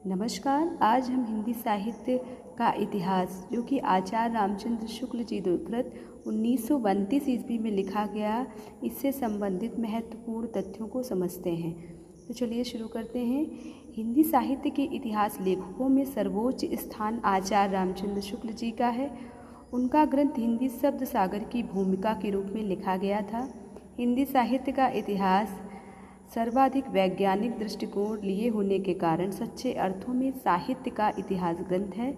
नमस्कार। आज हम हिंदी साहित्य का इतिहास, जो कि आचार्य रामचंद्र शुक्ल जी द्वारा 1932 ईस्वी में लिखा गया, इससे संबंधित महत्वपूर्ण तथ्यों को समझते हैं। तो चलिए शुरू करते हैं। हिंदी साहित्य के इतिहास लेखकों में सर्वोच्च स्थान आचार्य रामचंद्र शुक्ल जी का है। उनका ग्रंथ हिंदी शब्द सागर की भूमिका के रूप में लिखा गया था। हिंदी साहित्य का इतिहास सर्वाधिक वैज्ञानिक दृष्टिकोण लिए होने के कारण सच्चे अर्थों में साहित्य का इतिहास ग्रंथ है।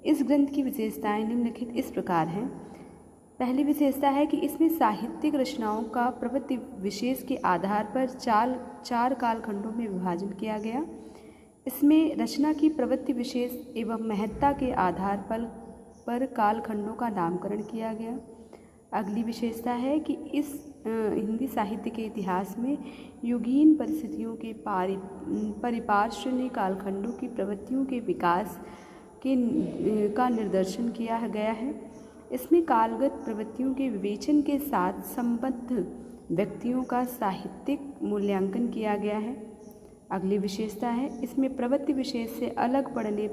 इस ग्रंथ की विशेषताएं निम्नलिखित इस प्रकार हैं। पहली विशेषता है कि इसमें साहित्यिक रचनाओं का प्रवृत्ति विशेष के आधार पर चार कालखंडों में विभाजन किया गया। इसमें रचना की प्रवृत्ति विशेष एवं महत्ता के आधार पर कालखंडों का नामकरण किया गया। अगली विशेषता है कि इस हिंदी साहित्य के इतिहास में युगीन परिस्थितियों के परिपार्श्व ने कालखंडों की प्रवृत्तियों के विकास का निर्देशन किया गया है। इसमें कालगत प्रवृत्तियों के विवेचन के साथ संबद्ध व्यक्तियों का साहित्यिक मूल्यांकन किया गया है। अगली विशेषता है, इसमें प्रवृत्ति विशेष से अलग पड़ने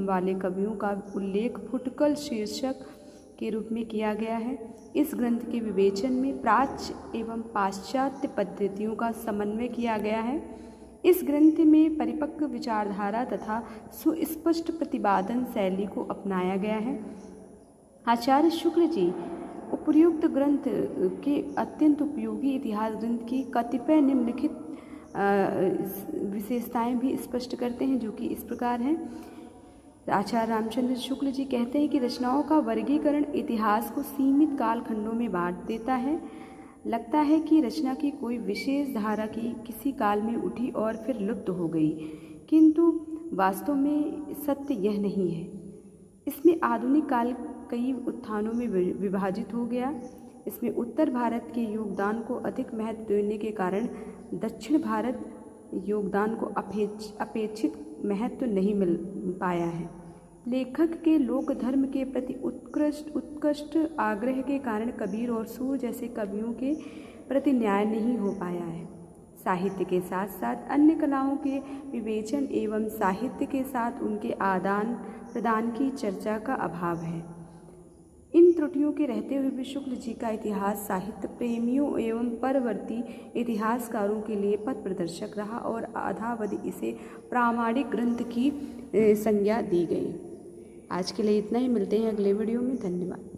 वाले कवियों का उल्लेख फुटकल शीर्षक के रूप में किया गया है। इस ग्रंथ के विवेचन में प्राच्य एवं पाश्चात्य पद्धतियों का समन्वय किया गया है। इस ग्रंथ में परिपक्व विचारधारा तथा सुस्पष्ट प्रतिपादन शैली को अपनाया गया है। आचार्य शुक्ल जी उपर्युक्त ग्रंथ के अत्यंत उपयोगी इतिहास ग्रंथ की कतिपय निम्नलिखित विशेषताएं भी स्पष्ट करते हैं, जो कि इस प्रकार हैं। आचार्य रामचंद्र शुक्ल जी कहते हैं कि रचनाओं का वर्गीकरण इतिहास को सीमित कालखंडों में बांट देता है। लगता है कि रचना की कोई विशेष धारा की किसी काल में उठी और फिर लुप्त हो गई, किंतु वास्तव में सत्य यह नहीं है। इसमें आधुनिक काल कई उत्थानों में विभाजित हो गया। इसमें उत्तर भारत के योगदान को अधिक महत्व देने के कारण दक्षिण भारत योगदान को अपेक्षित महत्व नहीं मिल पाया है। लेखक के लोक धर्म के प्रति उत्कृष्ट आग्रह के कारण कबीर और सूर जैसे कवियों के प्रति न्याय नहीं हो पाया है। साहित्य के साथ साथ अन्य कलाओं के विवेचन एवं साहित्य के साथ उनके आदान प्रदान की चर्चा का अभाव है। इन त्रुटियों के रहते हुए भी शुक्ल जी का इतिहास साहित्य प्रेमियों एवं परवर्ती इतिहासकारों के लिए पथ प्रदर्शक रहा और अद्यावधि इसे प्रामाणिक ग्रंथ की संज्ञा दी गई। आज के लिए इतना ही। मिलते हैं अगले वीडियो में। धन्यवाद।